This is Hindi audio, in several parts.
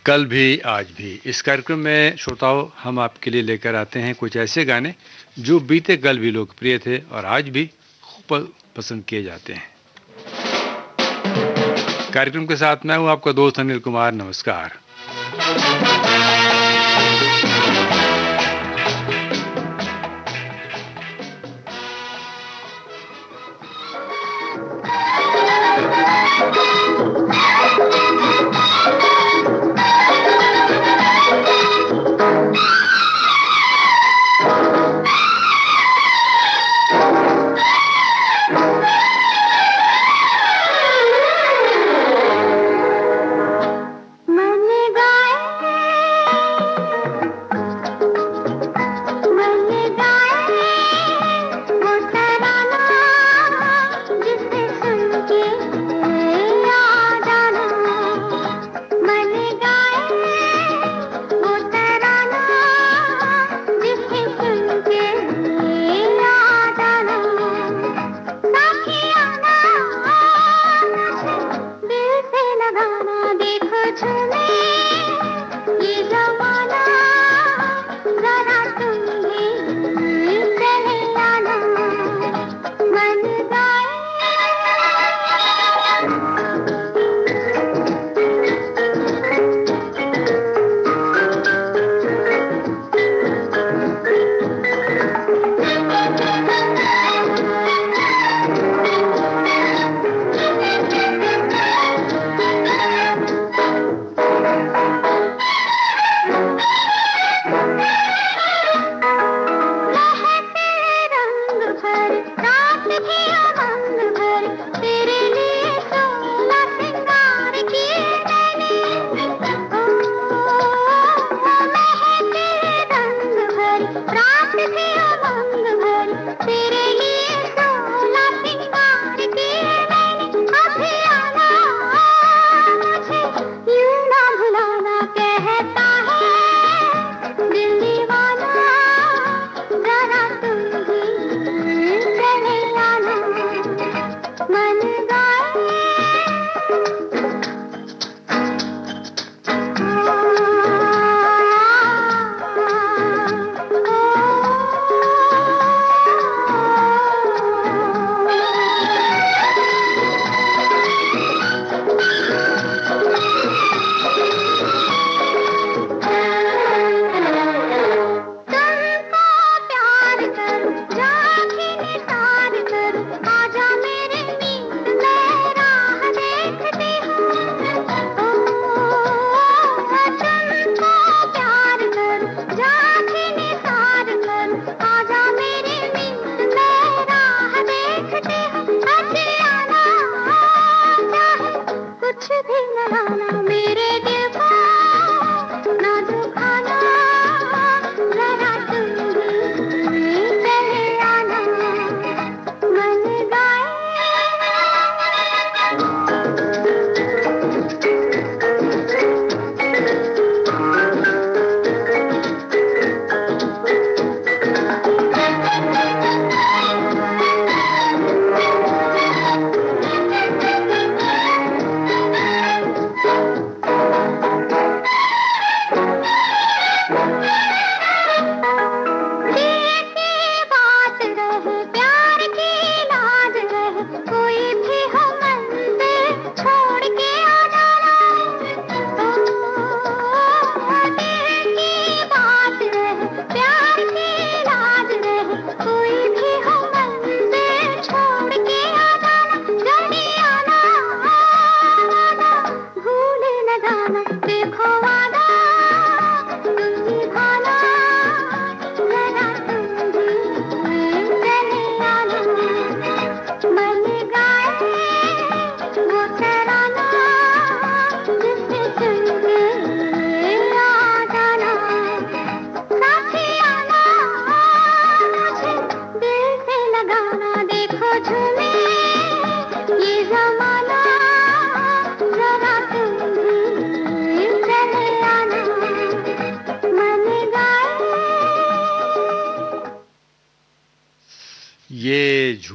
कल भी आज भी इस कार्यक्रम में श्रोताओं हम आपके लिए लेकर आते हैं कुछ ऐसे गाने जो बीते कल भी लोकप्रिय थे और आज भी खूब पसंद किए जाते हैं। कार्यक्रम के साथ मैं हूं आपका दोस्त अनिल कुमार। नमस्कार।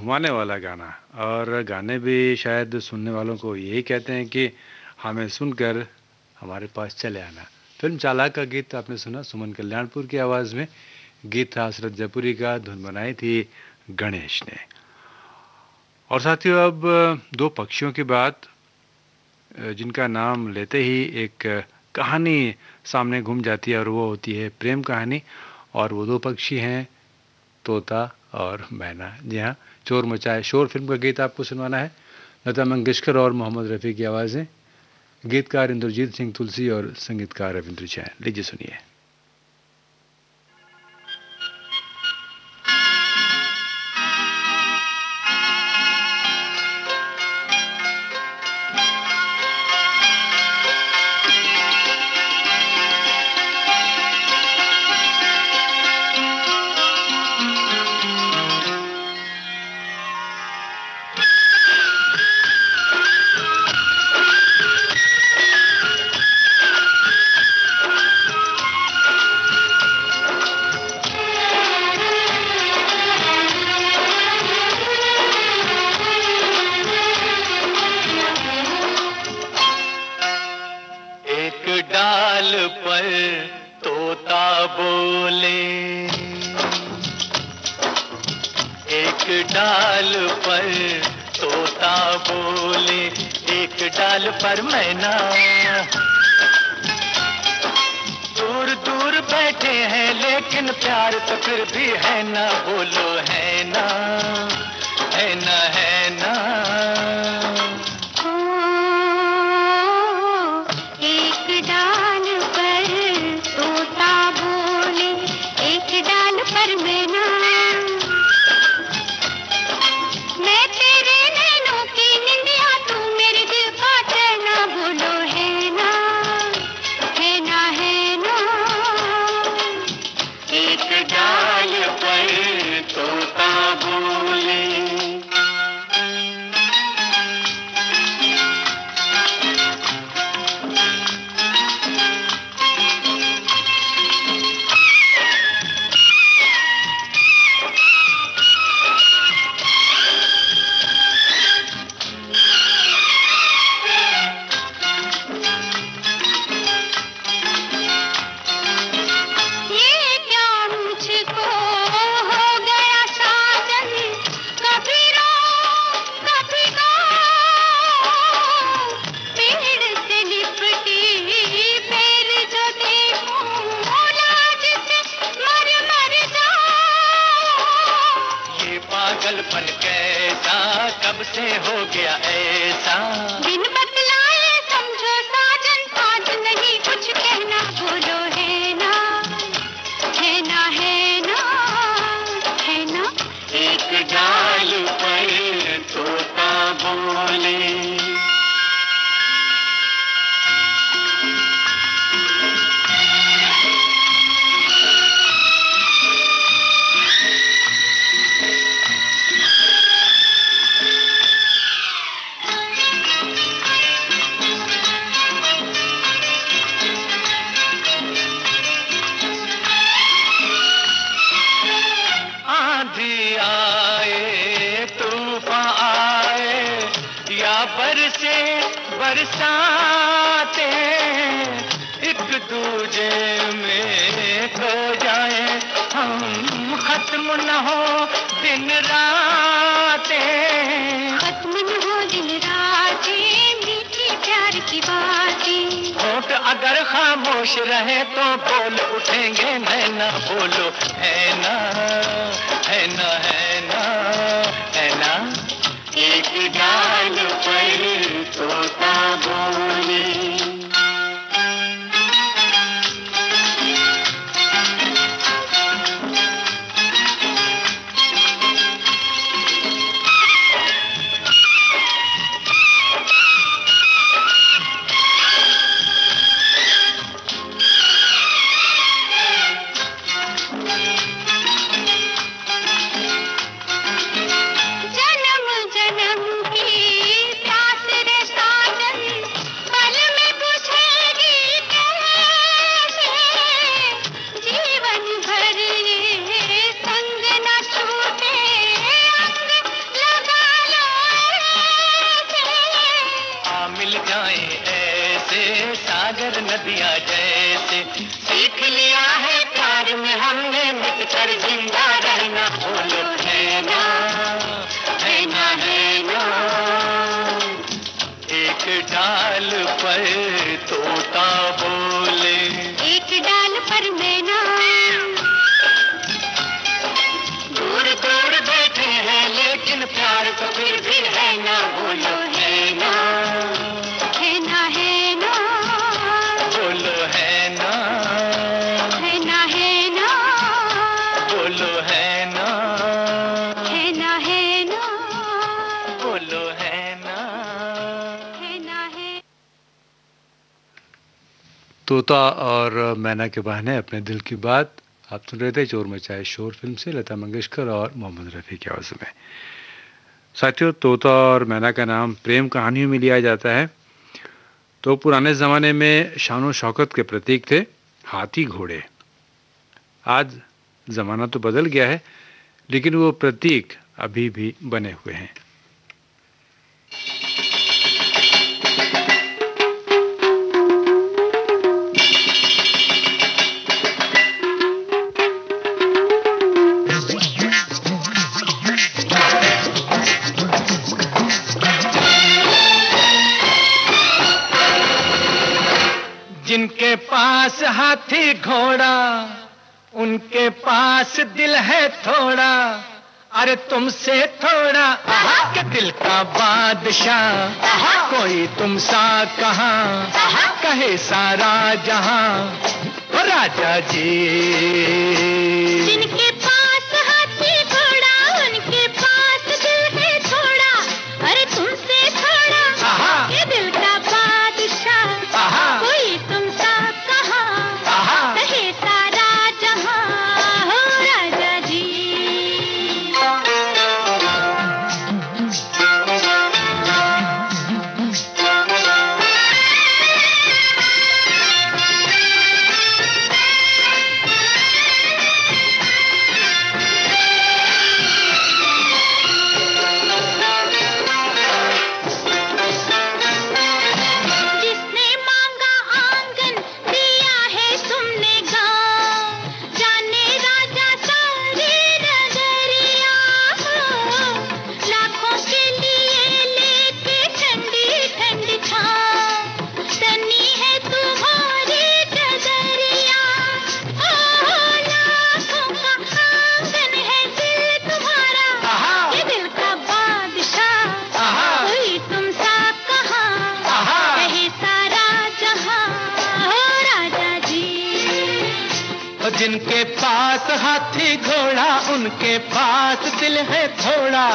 झुमाने वाला गाना और गाने भी शायद सुनने वालों को यही कहते हैं कि हमें सुनकर हमारे पास चले आना। फिल्म चालाक का गीत आपने सुना सुमन कल्याणपुर की आवाज़ में। गीत था हसरत जयपुरी का, धुन बनाई थी गणेश ने। और साथियों, अब दो पक्षियों की बात, जिनका नाम लेते ही एक कहानी सामने घूम जाती है, और वो होती है प्रेम कहानी। और वो दो पक्षी हैं तोता और मैना। जी हाँ, चोर मचाए शोर फिल्म का गीत आपको सुनवाना है। लता मंगेशकर और मोहम्मद रफ़ी की आवाज़ें, गीतकार इंद्रजीत सिंह तुलसी और संगीतकार रविंद्र जैन। लीजिए सुनिए। डाल पर तोता बोले, एक डाल पर तोता बोले, एक डाल पर मैना। दूर दूर बैठे हैं लेकिन प्यार तो फिर भी है ना, बोलो है ना, है ना, है ना। पागलपन कैसा कब से हो गया ऐसा, बिन बतलाए समझो साजन, आज नहीं कुछ कहना, बोलो है ना, है ना, है ना, है ना। एक डाल पर तोता बोले। बरसे बरसाते एक दूजे में खो जाए हम, खत्म न हो दिन रातें, खत्म न हो दिन रातें, मीठी प्यार की बातें। होठ अगर खामोश रहे तो बोल उठेंगे नैना, बोलो है ना, है ना, है ना, है ना। एक डाल पर तोता बोले। जन्म जन्म की नदियाँ जैसे। सीख लिया है प्यार में हमने मिटकर जिंदा रहना। बोलो है ना, है ना, है ना। एक डाल पर तोता बोले, एक डाल पर मैना। दूर दूर बैठे हैं लेकिन प्यार तो फिर भी है ना। बोलो है ना, है ना, है ना। बोलो है ना, है ना, है ना। बोलो है ना, है ना, है ना। बोलो है ना, है ना, है। तोता और मैना के बहाने अपने दिल की बात आप सुन रहे थे चोर मचाए शोर फिल्म से, लता मंगेशकर और मोहम्मद रफ़ी की आवाज़ में। साथियों, तोता और मैना का नाम प्रेम कहानियों में लिया जाता है तो पुराने ज़माने में शान शौकत के प्रतीक थे हाथी घोड़े। आज ज़माना तो बदल गया है लेकिन वो प्रतीक अभी भी बने हुए हैं। जिनके पास हाथी घोड़ा उनके पास दिल है थोड़ा। अरे तुमसे थोड़ा के दिल का बादशाह कोई तुम सा कहाँ कहे सारा जहां। ओ राजा जी, जिनके पास हाथी घोड़ा उनके पास दिल है थोड़ा। अरे तुमसे थोड़ा के दिल का बादशाह कोई तुम सा कहाँ कहे सारा जहां। हो राजा जी, जिनके पास हाथी घोड़ा उनके पास दिल है थोड़ा।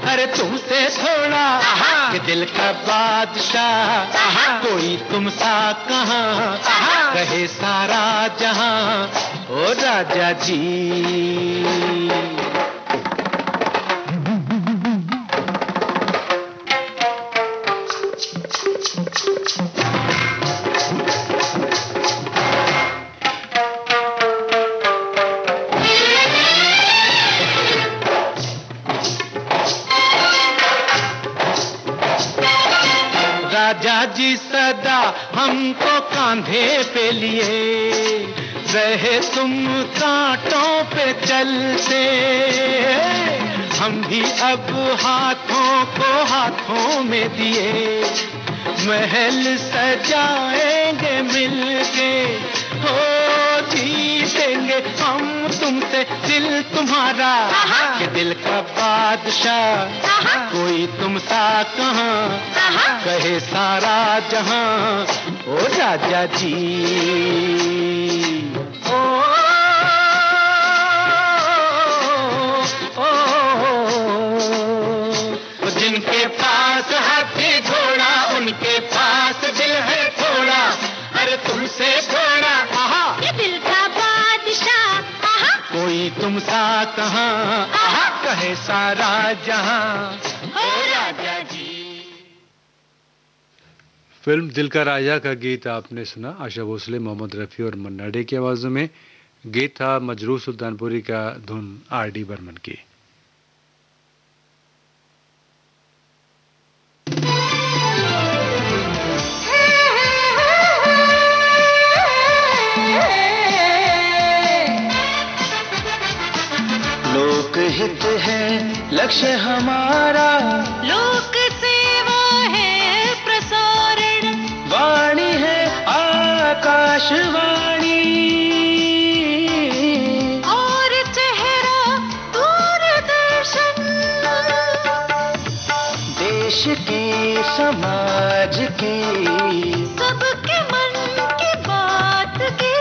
अरे तुमसे थोड़ा के दिल का बादशाह कोई तुम सा कहाँ कहे सारा जहां। ओ राजा जी, राजा जी सदा हमको कांधे पे लिए रहे तुम कांटों पे चलते। हम भी अब हाथों को हाथों में दिए महल सजाएंगे मिलके। हो जीतेंगे हम तुमसे दिल तुम्हारा के दिल का बादशाह कोई तुम सा कहाँ कहे सारा जहां। ओ राजा जी, ओ, ओ, ओ, जिनके पास हाथी घोड़ा उनके पास दिल है थोड़ा। अरे तुमसे थोड़ा ये दिल का बादशाह कोई तुम सा कहाँ कहे सारा जहां। ओ राजा जी। फिल्म दिल का राजा का गीत आपने सुना आशा भोसले, मोहम्मद रफ़ी और मन्ना डे की आवाज़ों में। गीत था मजरूह सुल्तानपुरी का धुन आर.डी. बर्मन की। हित है लक्ष्य हमारा, लोक सेवा है प्रसारण, वाणी है आकाशवाणी और चेहरा दूरदर्शन। देश की समाज की सबके मन की बात की,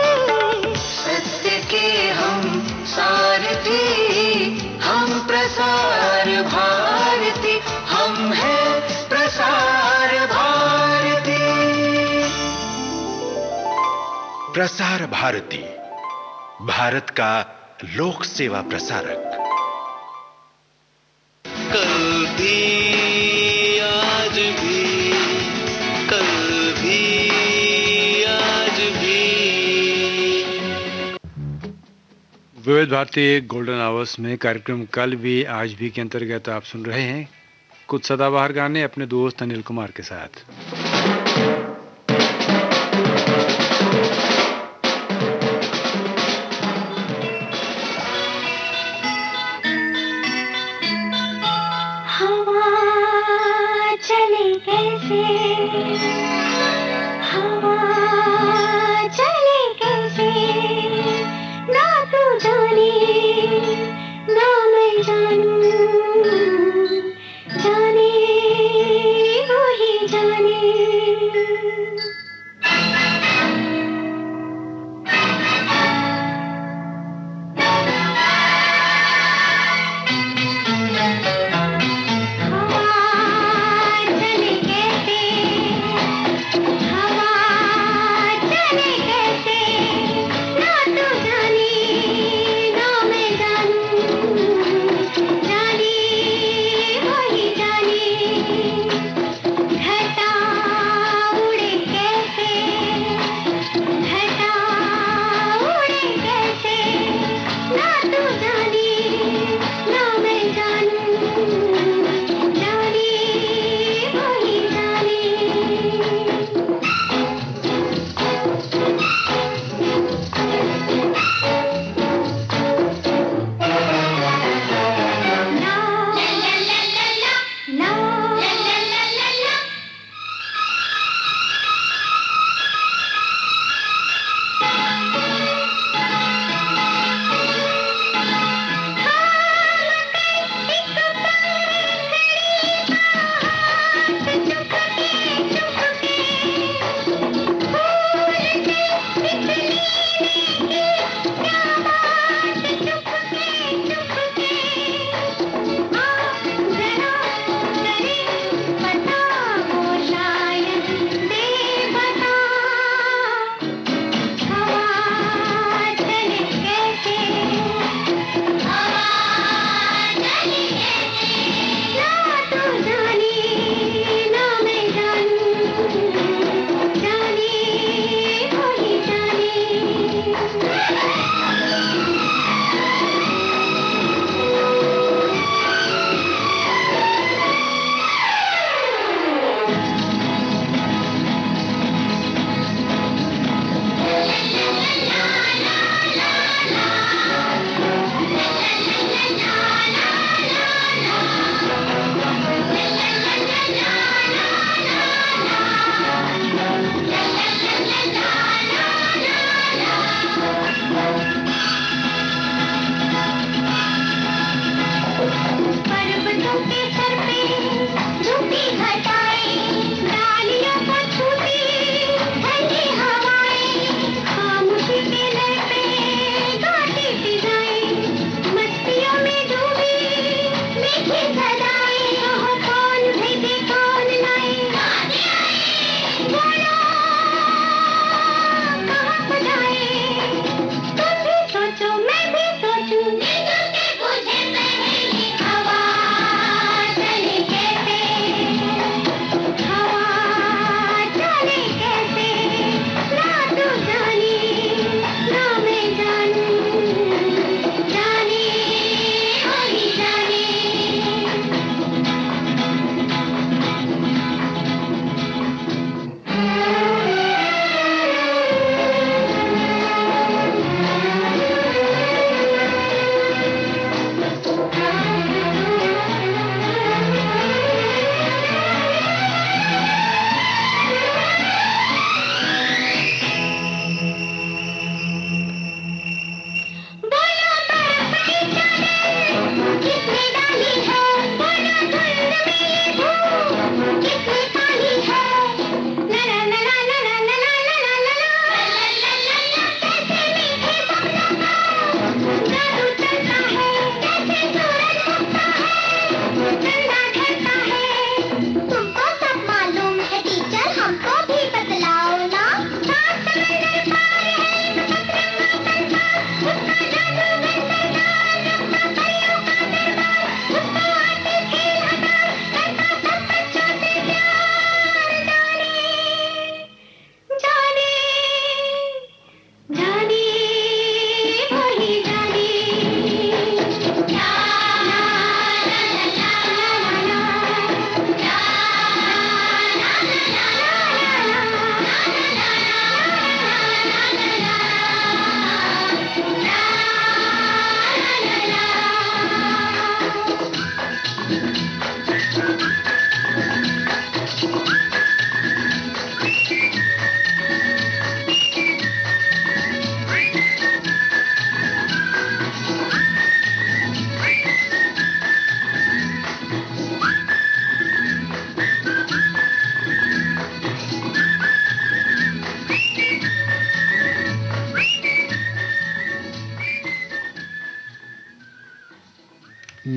सत्य के हम सारथी, हम प्रसार भारती, हम हैं प्रसार भारती। प्रसार भारती, भारत का लोक सेवा प्रसारक। कल भी आज भी, कल भी आज भी। विविध भारती गोल्डन आवर्स में कार्यक्रम कल भी आज भी के अंतर्गत आप सुन रहे हैं कुछ सदाबहार गाने अपने दोस्त अनिल कुमार के साथ। हवा चले कैसे, हवा चले कैसे, ना तू जाने ना मैं जानूं, जाने वो ही जाने। पर्वतों के सर पे झुकी घटाएं,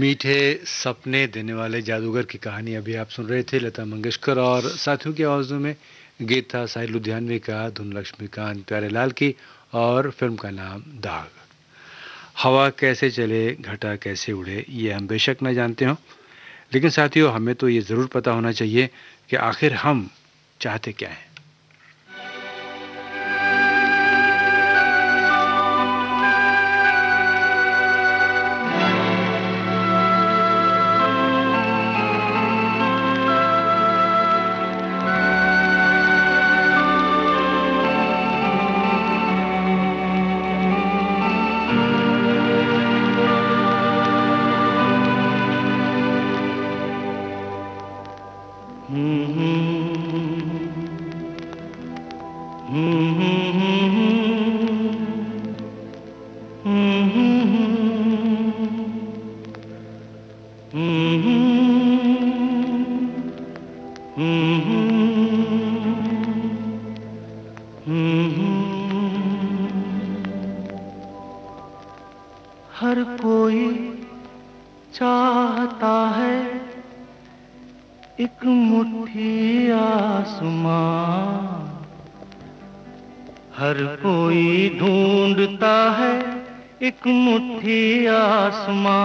मीठे सपने देने वाले जादूगर की कहानी अभी आप सुन रहे थे लता मंगेशकर और साथियों की आवाज़ों में। गीत था साहिल लुधियानवी का, धुन लक्ष्मीकांत प्यारेलाल की और फिल्म का नाम दाग। हवा कैसे चले घटा कैसे उड़े ये हम बेशक न जानते हों, लेकिन साथियों हमें तो ये ज़रूर पता होना चाहिए कि आखिर हम चाहते क्या हैं। हर कोई चाहता है एक मुट्ठी आसमां, हर कोई ढूंढता है एक मुट्ठी आसमां,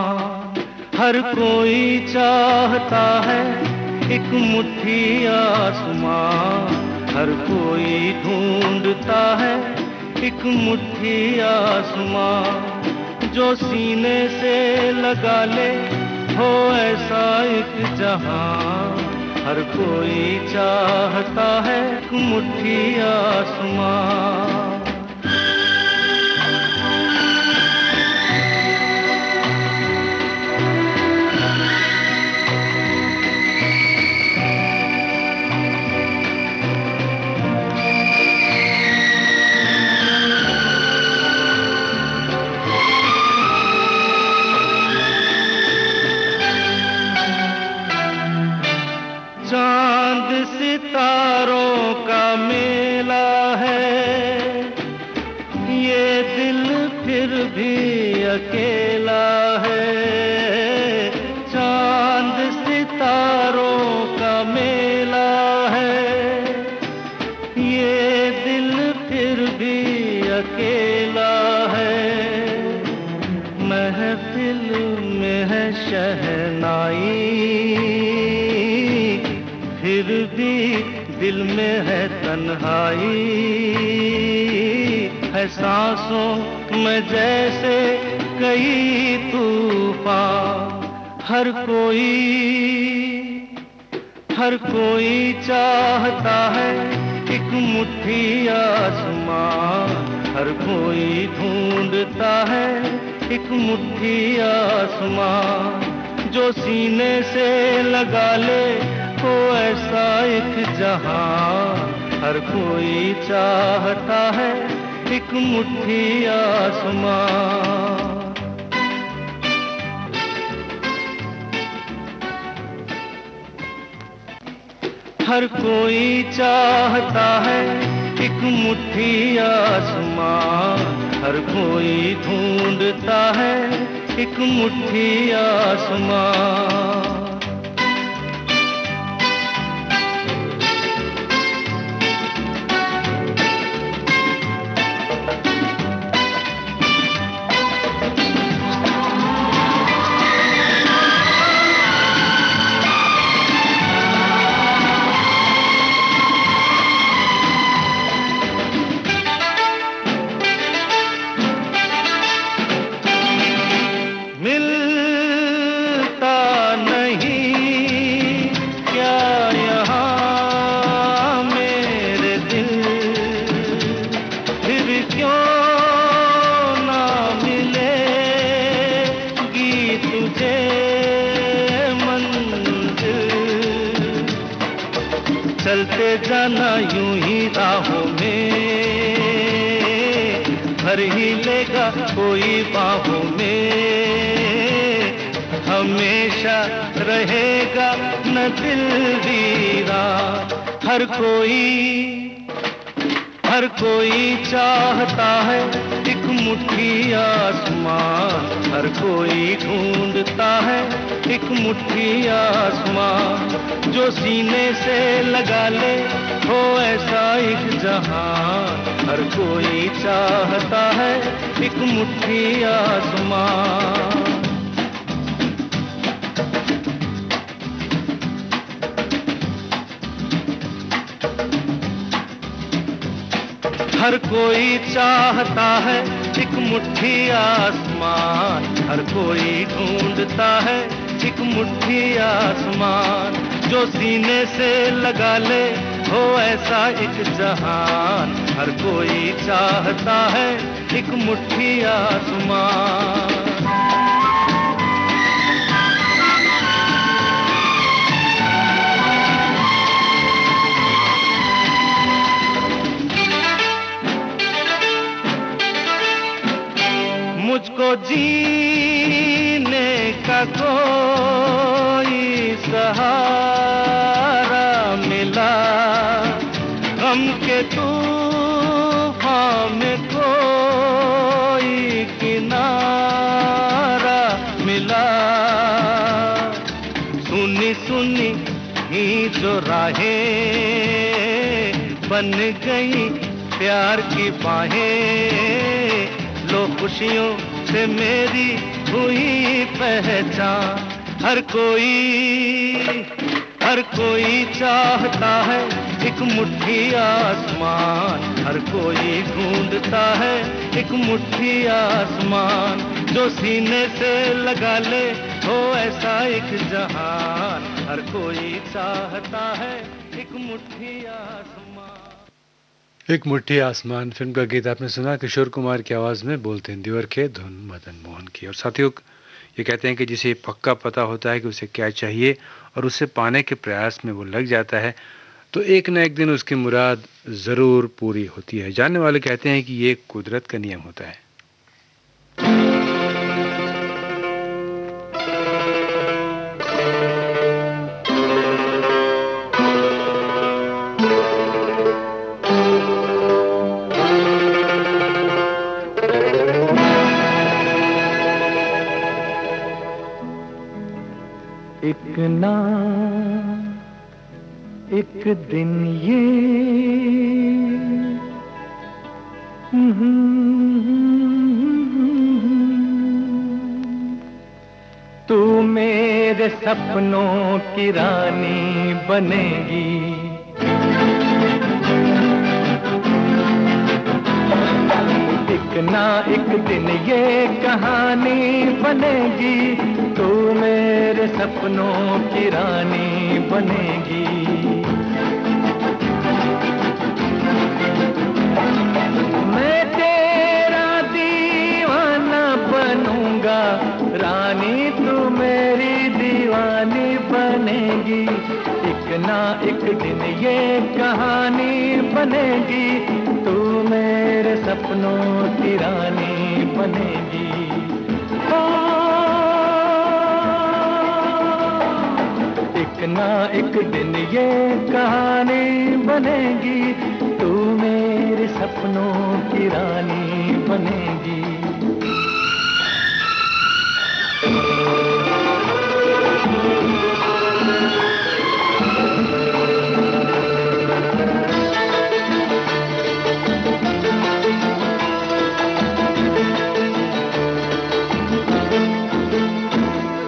हर कोई चाहता है एक मुट्ठी आसमां, हर कोई ढूंढता है एक मुट्ठी आसमां, जो सीने से लगा ले हो ऐसा एक जहां, हर कोई चाहता है एक मुट्ठी आसमां। चांद सितारों का मेला है, ये दिल फिर भी अकेला है। चांद सितारों का मेला है, ये दिल फिर भी अकेला है। महफिल में है शहनाई, फिर भी दिल में है तन्हाई, है सांसों में जैसे कई तूफान, हर कोई चाहता है एक मुट्ठी आसमां, हर कोई ढूंढता है एक मुट्ठी आसमां, जो सीने से लगा ले तो ऐसा एक जहां, हर कोई चाहता है एक मुट्ठी आसमां। हर कोई चाहता है एक मुट्ठी आसमां, हर कोई ढूंढता है एक मुट्ठी आसमां। चलते जाना यूं ही राहों में, भर ही लेगा कोई बाहों में, हमेशा रहेगा न दिल वीरा। हर हर कोई चाहता है एक मुट्ठी आसमान, हर कोई ढूंढता है एक मुट्ठी आसमान, जो सीने से लगा ले हो ऐसा एक जहान। हर कोई चाहता है एक मुट्ठी आसमान। हर कोई चाहता है एक मुट्ठी आसमान, हर कोई ढूंढता है एक मुट्ठी आसमान, जो सीने से लगा ले हो ऐसा एक जहान। हर कोई चाहता है एक मुट्ठी आसमान। मुझको जीने का कोई सहारा मिला, गम के तूफान में कोई किनारा मिला। सुनी सुनी ही जो राहें बन गई प्यार की बाहें, लो खुशियों से मेरी हुई पहचान। हर कोई चाहता है एक मुट्ठी आसमान, हर कोई ढूंढता है एक मुट्ठी आसमान, जो सीने से लगा ले हो ऐसा एक जहान। हर कोई चाहता है एक मुट्ठी आसमान। एक मुट्ठी आसमान फिल्म का गीत आपने सुना किशोर कुमार की आवाज़ में, बोलते हैं दिवर के, धुन मदन मोहन की। और साथियों, ये कहते हैं कि जिसे पक्का पता होता है कि उसे क्या चाहिए और उसे पाने के प्रयास में वो लग जाता है, तो एक न एक दिन उसकी मुराद ज़रूर पूरी होती है। जानने वाले कहते हैं कि ये कुदरत का नियम होता है। एक दिन ये तू मेरे सपनों की रानी बनेगी, एक ना एक दिन ये कहानी बनेगी, तू मेरे सपनों की रानी बनेगी। मैं तेरा दीवाना बनूंगा, रानी तू मेरी दीवानी बनेगी, एक ना एक दिन ये कहानी बनेगी, तू मेरे सपनों की रानी बनेगी। एक ना एक दिन ये कहानी बनेगी, तू मेरे सपनों की रानी बनेगी।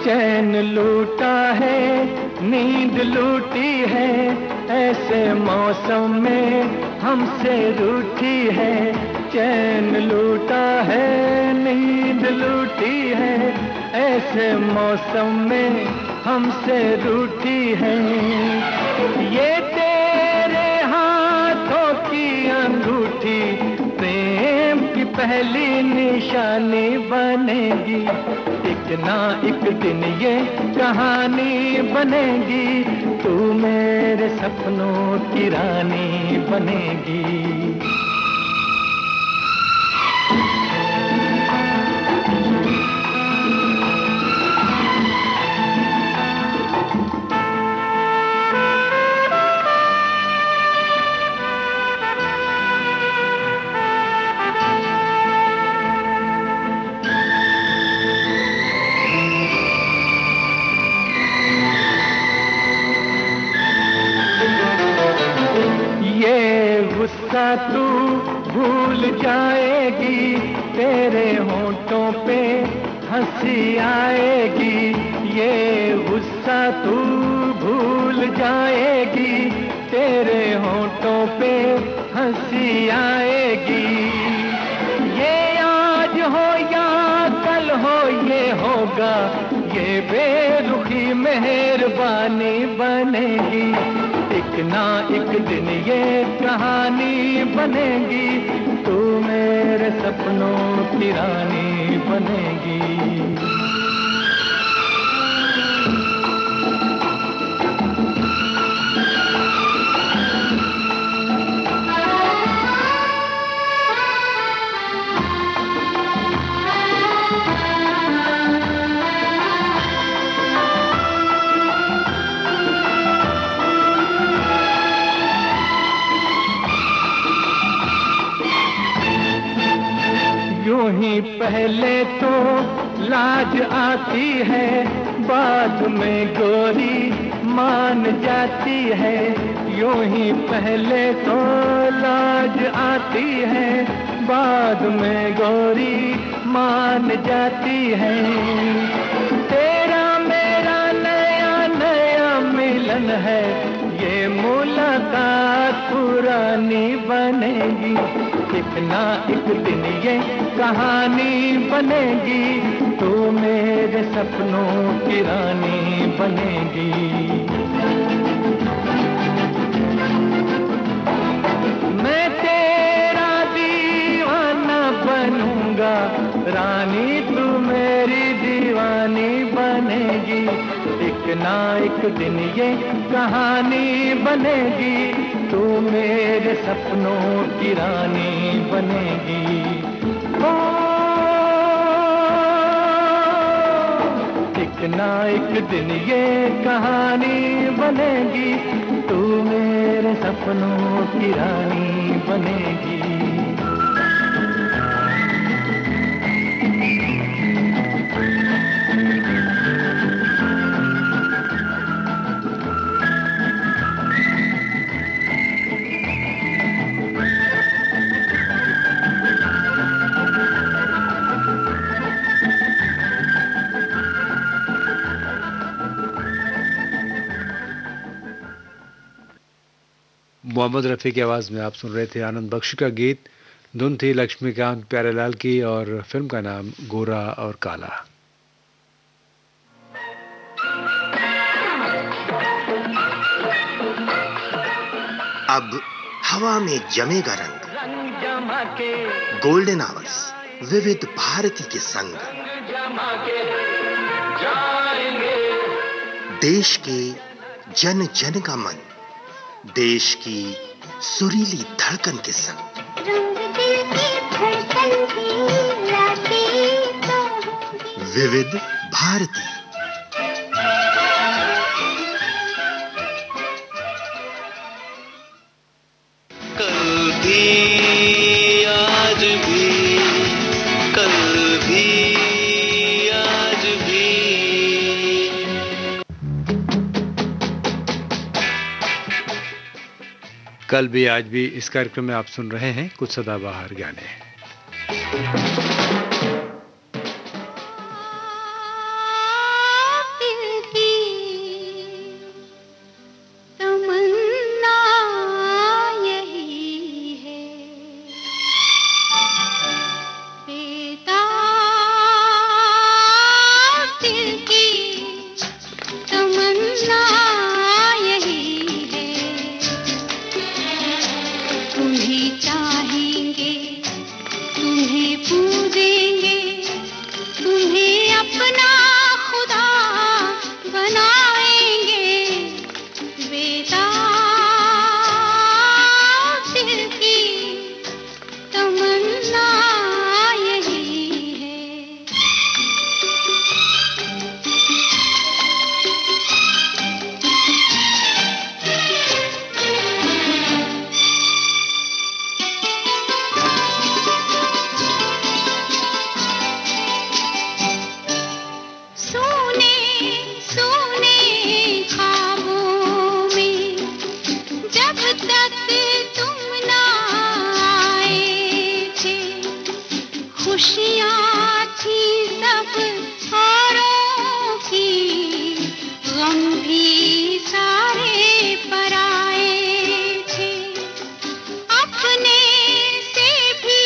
चैन लूटा है, नींद लूटी है, ऐसे मौसम में हमसे रूठी है। चैन लूटा है, नींद लूटी है, ऐसे मौसम में हमसे रूठी है। ये तेरे हाथों की अंगूठी प्रेम की पहली निशानी बनेगी, एक ना एक दिन ये कहानी बनेगी, तू मेरे सपनों की रानी बनेगी। गुस्सा तू भूल जाएगी, तेरे होंठों पे हंसी आएगी। ये गुस्सा तू भूल जाएगी, तेरे होंठों पे हंसी आएगी। ये आज हो या कल हो ये होगा, ये बेरुखी मेहरबानी बनेगी। एक ना एक दिन ये कहानी बनेगी, तू मेरे सपनों की रानी बनेगी। यूं ही पहले तो लाज आती है, बाद में गोरी मान जाती है। यूं ही पहले तो लाज आती है, बाद में गोरी मान जाती है। तेरा मेरा नया नया मिलन है, ये मुलाकात पुरानी बनेगी। एक ना एक दिन ये कहानी बनेगी, तू मेरे सपनों की रानी बनेगी। मैं तेरा दीवाना बनूंगा, रानी तू मेरी दीवानी बनेगी। एक ना एक दिन ये कहानी बनेगी, तू मेरे सपनों की रानी बनेगी। ओ, एक ना एक दिन ये कहानी बनेगी, तू मेरे सपनों की रानी बनेगी। मोहम्मद रफ़ी की आवाज़ में आप सुन रहे थे आनंद बख्शी का गीत। धुन थी लक्ष्मीकांत प्यारेलाल की और फिल्म का नाम गोरा और काला। अब हवा में जमेगा रंग, गोल्डन आवर्स विविध भारती के संग। देश के जन जन का मन, देश की सुरीली धड़कन के संग। विविध भारती। कल भी आज भी, कल भी आज भी। कल भी आज भी इस कार्यक्रम में आप सुन रहे हैं कुछ सदाबहार गाने। जब तक तुम ना खुशियाँ थी सब औरों की, गम भी सारे पराए थे, अपने से भी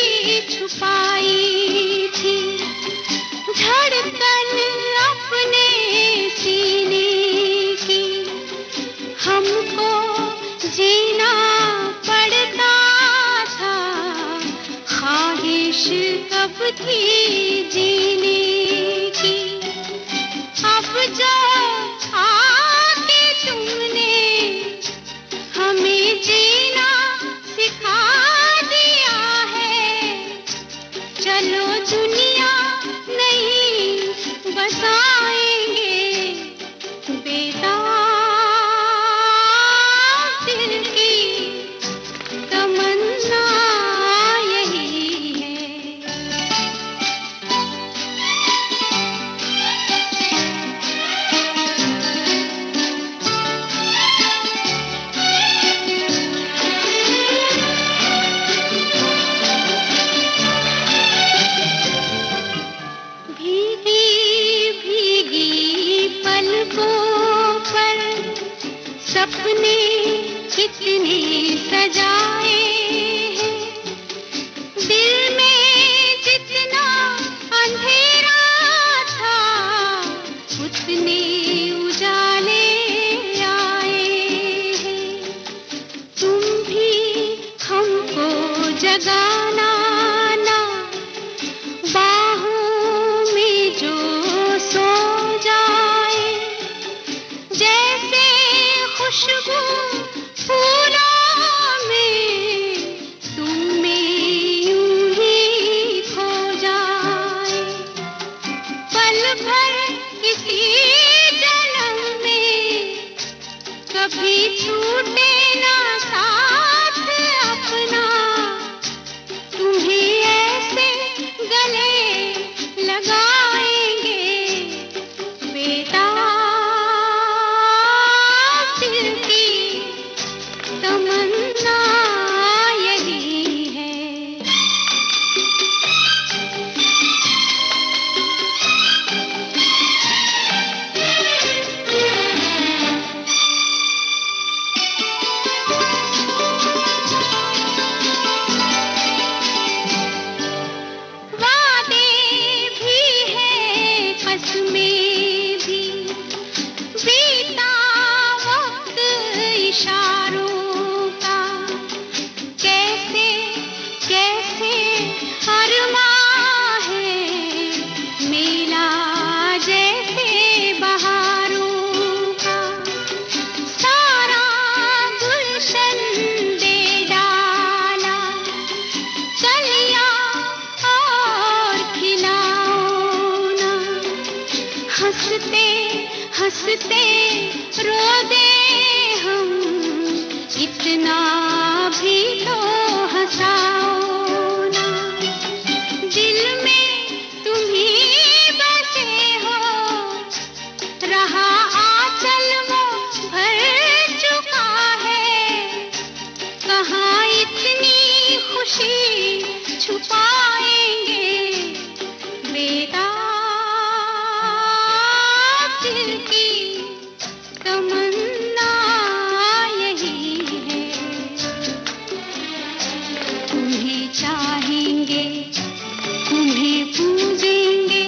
छुपाई थी धड़कन अपने सीने की। हमको जीना पड़ता था, ख्वाहिश कब थी जीने की। अब जो आके तुमने हमें जीना सिखा दिया है, चलो दुनिया नहीं बसाएंगे बेदाग दिल की तमन्ना यही है। भीगी भीगी पलकों पर सपने कितने सजाए हैं, दिल में जितना अंधेरा था उतने उजाले आए हैं। तुम भी हमको जगाना ना, बाहों में जो सो जाए, जैसे खुशबू फूलों में तुम में यूं ही खो जाए। पल भर किसी जन्म में कभी छूटे ना साथ अपना, तुम्हें ऐसे गले लगाएंगे बेदाग दिल की तमन्ना यही है। वादे भी हैं कसमें भी, बीता वक्त इशारों का, कैसे कैसे अरमां है मेला जैसे बहारों का। सारा गुलशन दे डाला कलियां और खिलाओ ना, हंसते हंसते रो दे हम, इतना भी तो हंसाओ ना। दिल में तुम ही बसे हो, रहा आंचल वो भर चुका है, कहाँ इतनी खुशी छुपाएंगे बेदाग दिल की तमन्ना यही है। तुम्हें चाहेंगे, तुम्हें पूजेंगे,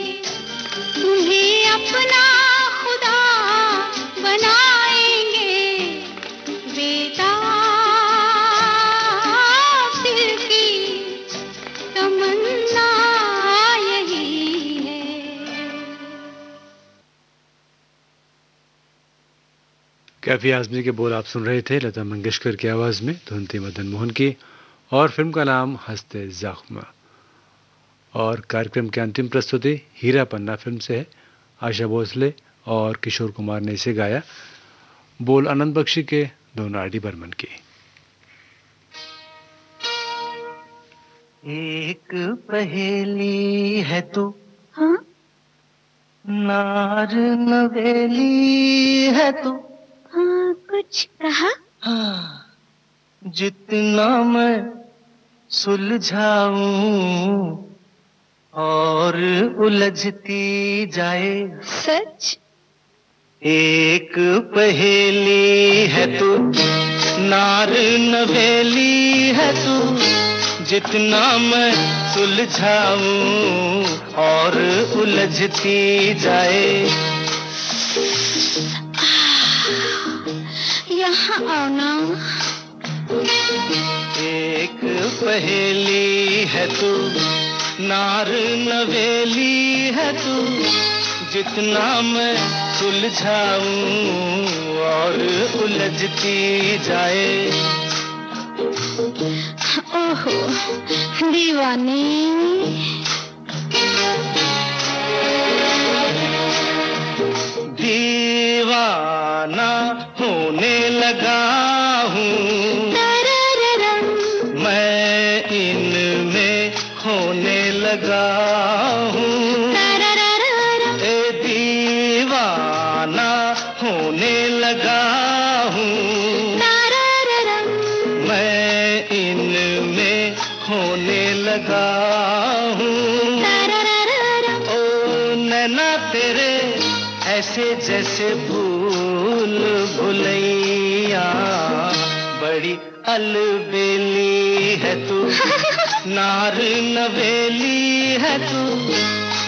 तुम्हें अपना खुदा बनाएंगे बेदाग दिल की तमन्ना यही है। कैफी आजमी के बोल आप सुन रहे थे लता मंगेशकर की आवाज़ में, धुन थी मदन मोहन की और फिल्म का नाम हंसते जख्म। और कार्यक्रम की अंतिम प्रस्तुति हीरा पन्ना फिल्म से है। आशा भोसले और किशोर कुमार ने इसे गाया, बोल आनंद बख्शी के, दोनों आर डी बर्मन की। एक पहेली है तो हाँ? नार नवेली है तो हाँ, कुछ कहा? हाँ, जितना मैं सुलझाऊं और उलझती जाए। सच? एक पहेली है तू, नार नवेली है तू, जितना मैं सुलझाऊं और उलझती जाए। यहाँ आओ ना। एक पहेली है तू, नार नवेली है तू, जितना मैं सुलझाऊं और उलझती जाए। ओहो दीवाने, दीवाना होने लगा हूँ मैं, इनमें खोने लगा हूँ। ए दीवाना होने लगा हूँ मैं, इनमें खोने लगा हूँ। ओ नैना तेरे ऐसे जैसे भूल भुलैया, बड़ी अलबेली है तू, नार नवेली है तू,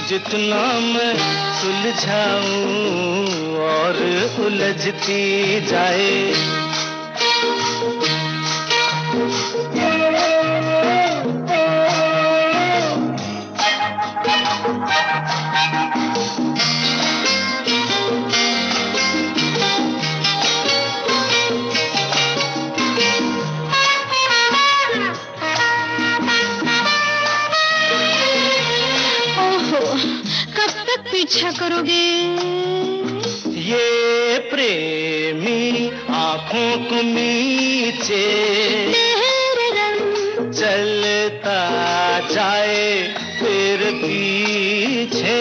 जितना मैं सुलझाऊं और उलझती जाए। पीछा करोगे? ये प्रेमी आँखों को नीचे चलता जाए फिर पीछे।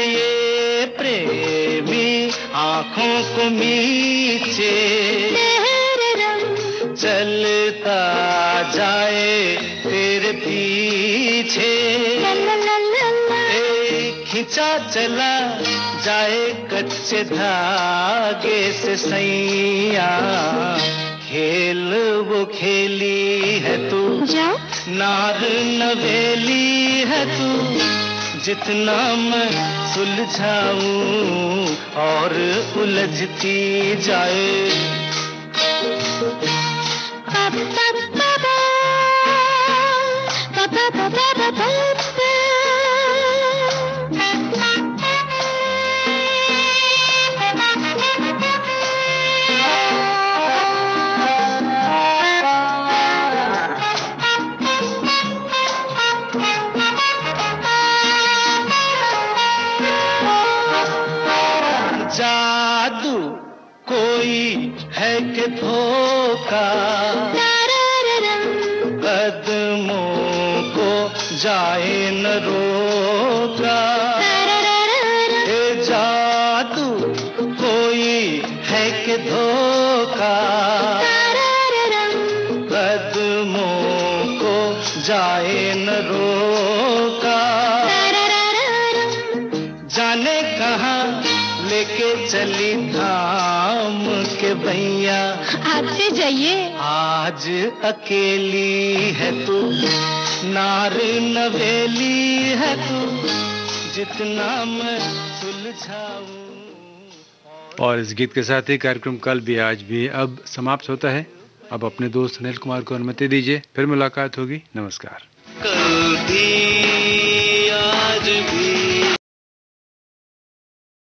ये प्रेमी आँखों को नीचे चलता जाए फिर पीछे। खिंचा चला जाए कच्चे धागे से सैया, खेल वो खेली है तू, नार नवेली है तू, जितना मैं सुलझाऊं और उलझती जाए। जादू कोई है कि धोखा, कदमों को जाए न रोका। जादू कोई है कि धोखा, कदमों को जाए न रोका। जाने कहाँ लेके चली थाम के भैया, आते जाइए। आज अकेली है तू, नार नवेली है तू, जितना मैं सुलझाऊं। और इस गीत के साथ ही कार्यक्रम कल भी आज भी अब समाप्त होता है। अब अपने दोस्त अनिल कुमार को अनुमति दीजिए, फिर मुलाकात होगी। नमस्कार। कल भी आज भी